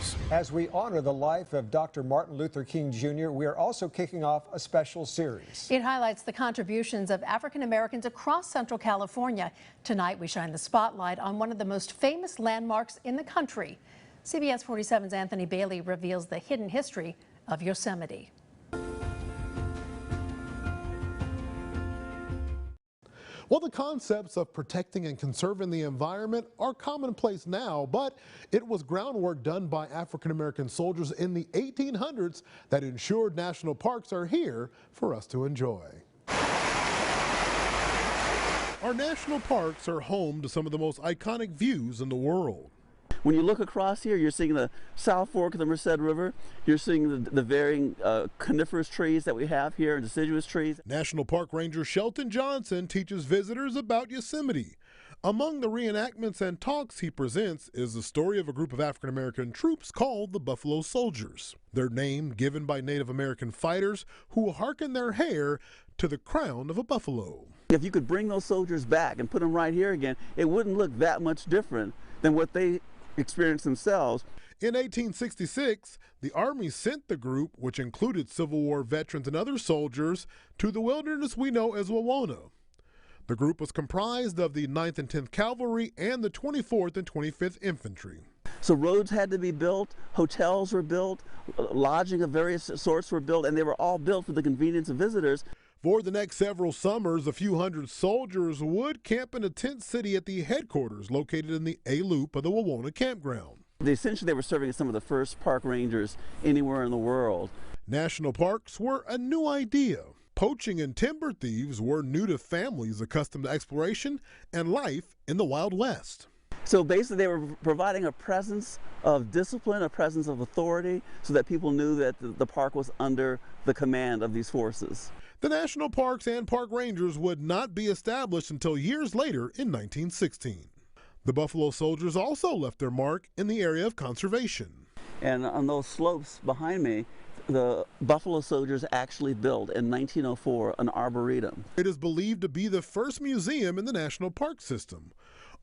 News. As we honor the life of Dr. Martin Luther King Jr., we are also kicking off a special series. It highlights the contributions of African Americans across Central California. Tonight, we shine the spotlight on one of the most famous landmarks in the country. CBS 47's Anthony Bailey reveals the hidden history of Yosemite. Well, the concepts of protecting and conserving the environment are commonplace now, but it was groundwork done by African-American soldiers in the 1800s that ensured national parks are here for us to enjoy. Our national parks are home to some of the most iconic views in the world. When you look across here, you're seeing the South Fork of the Merced River. You're seeing the varying coniferous trees that we have here, and deciduous trees. National Park Ranger Shelton Johnson teaches visitors about Yosemite. Among the reenactments and talks he presents is the story of a group of African-American troops called the Buffalo Soldiers. Their name given by Native American fighters who hearken their hair to the crown of a buffalo. If you could bring those soldiers back and put them right here again, it wouldn't look that much different than what they experienced themselves. In 1866, the Army sent the group, which included Civil War veterans and other soldiers, to the wilderness we know as Wawona. The group was comprised of the 9th and 10th Cavalry and the 24th and 25th Infantry. So roads had to be built, hotels were built, lodging of various sorts were built, and they were all built for the convenience of visitors. For the next several summers, a few hundred soldiers would camp in a tent city at the headquarters located in the A Loop of the Wawona campground. Essentially, they were serving as some of the first park rangers anywhere in the world. National parks were a new idea. Poaching and timber thieves were new to families accustomed to exploration and life in the Wild West. So basically, they were providing a presence of discipline, a presence of authority, so that people knew that the park was under the command of these forces. The national parks and park rangers would not be established until years later in 1916. The Buffalo Soldiers also left their mark in the area of conservation. And on those slopes behind me, the Buffalo Soldiers actually built in 1904 an arboretum. It is believed to be the first museum in the national park system.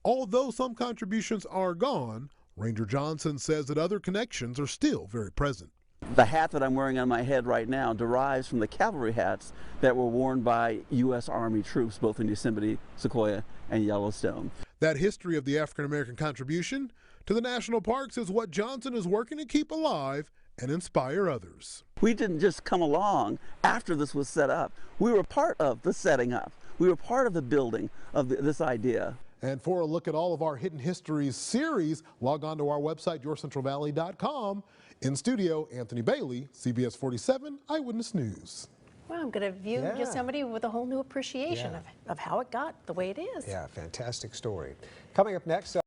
Although some contributions are gone, Ranger Johnson says that other connections are still very present. The hat that I'm wearing on my head right now derives from the cavalry hats that were worn by U.S. Army troops both in Yosemite, Sequoia, and Yellowstone. That history of the African-American contribution to the national parks is what Johnson is working to keep alive and inspire others. We didn't just come along after this was set up. We were part of the setting up. We were part of the building of this idea. And for a look at all of our Hidden Histories series, log on to our website, yourcentralvalley.com. In studio, Anthony Bailey, CBS 47 Eyewitness News. Well, I'm going to view Yosemite with a whole new appreciation of how it got the way it is. Yeah, fantastic story. Coming up next.